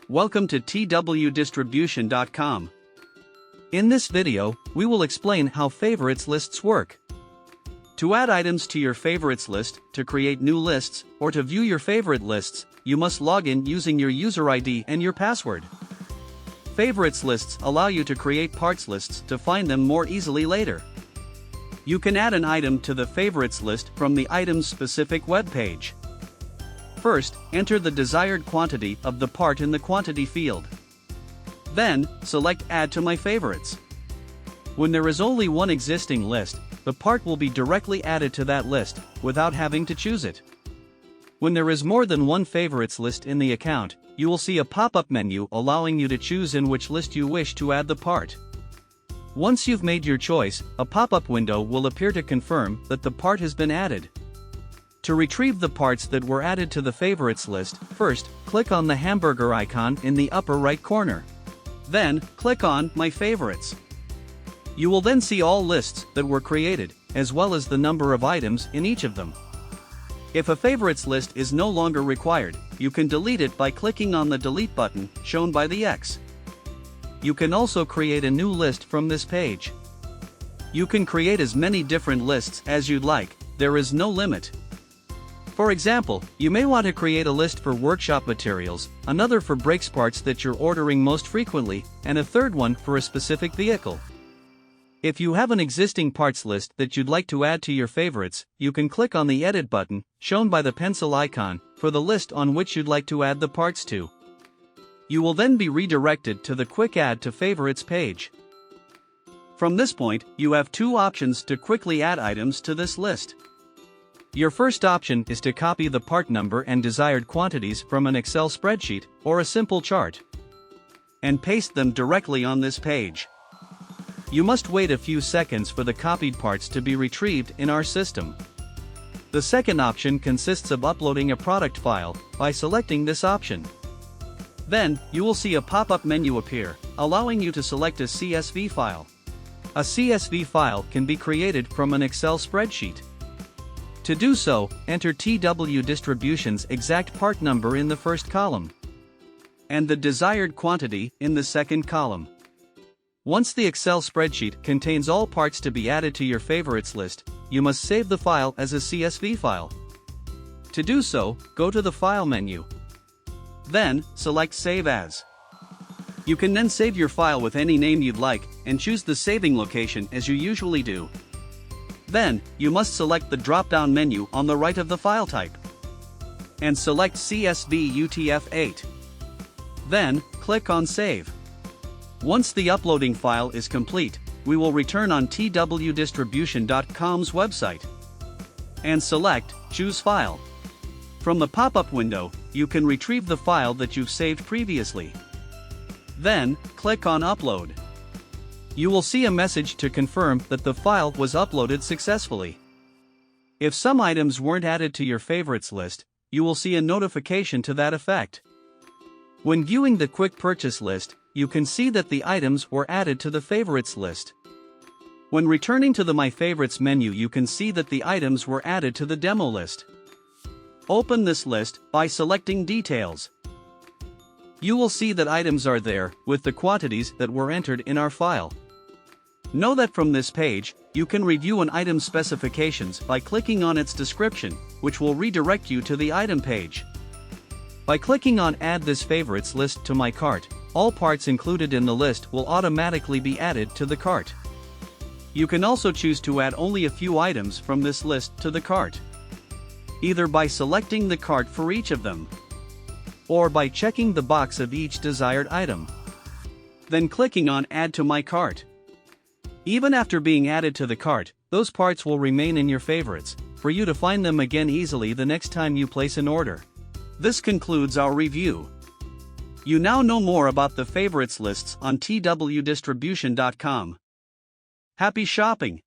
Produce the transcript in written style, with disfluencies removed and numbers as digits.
Welcome to twdistribution.com. In this video, we will explain how favorites lists work. To add items to your favorites list, to create new lists, or to view your favorite lists, you must log in using your user ID and your password. Favorites lists allow you to create parts lists to find them more easily later. You can add an item to the favorites list from the item's specific web page. First, enter the desired quantity of the part in the quantity field. Then, select Add to My Favorites. When there is only one existing list, the part will be directly added to that list, without having to choose it. When there is more than one favorites list in the account, you will see a pop-up menu allowing you to choose in which list you wish to add the part. Once you've made your choice, a pop-up window will appear to confirm that the part has been added. To retrieve the parts that were added to the favorites list, first, click on the hamburger icon in the upper right corner. Then, click on My Favorites. You will then see all lists that were created, as well as the number of items in each of them. If a favorites list is no longer required, you can delete it by clicking on the Delete button, shown by the X. You can also create a new list from this page. You can create as many different lists as you'd like, there is no limit. For example, you may want to create a list for workshop materials, another for brakes parts that you're ordering most frequently, and a third one for a specific vehicle. If you have an existing parts list that you'd like to add to your favorites, you can click on the Edit button, shown by the pencil icon, for the list on which you'd like to add the parts to. You will then be redirected to the Quick Add to Favorites page. From this point, you have two options to quickly add items to this list. Your first option is to copy the part number and desired quantities from an Excel spreadsheet, or a simple chart, and paste them directly on this page. You must wait a few seconds for the copied parts to be retrieved in our system. The second option consists of uploading a product file, by selecting this option. Then, you will see a pop-up menu appear, allowing you to select a CSV file. A CSV file can be created from an Excel spreadsheet. To do so, enter TW Distribution's exact part number in the first column, and the desired quantity in the second column. Once the Excel spreadsheet contains all parts to be added to your favorites list, you must save the file as a CSV file. To do so, go to the File menu. Then, select Save As. You can then save your file with any name you'd like, and choose the saving location as you usually do. Then, you must select the drop-down menu on the right of the file type, and select CSV UTF-8. Then, click on Save. Once the uploading file is complete, we will return on twdistribution.com's website, and select Choose File. From the pop-up window, you can retrieve the file that you've saved previously. Then, click on Upload. You will see a message to confirm that the file was uploaded successfully. If some items weren't added to your favorites list, you will see a notification to that effect. When viewing the quick purchase list, you can see that the items were added to the favorites list. When returning to the My Favorites menu, you can see that the items were added to the demo list. Open this list by selecting Details. You will see that items are there, with the quantities that were entered in our file. Know that from this page, you can review an item's specifications by clicking on its description, which will redirect you to the item page. By clicking on Add this favorites list to my cart, all parts included in the list will automatically be added to the cart. You can also choose to add only a few items from this list to the cart, either by selecting the cart for each of them, or by checking the box of each desired item, then clicking on Add to My Cart. Even after being added to the cart, those parts will remain in your favorites, for you to find them again easily the next time you place an order. This concludes our review. You now know more about the favorites lists on twdistribution.com. Happy shopping!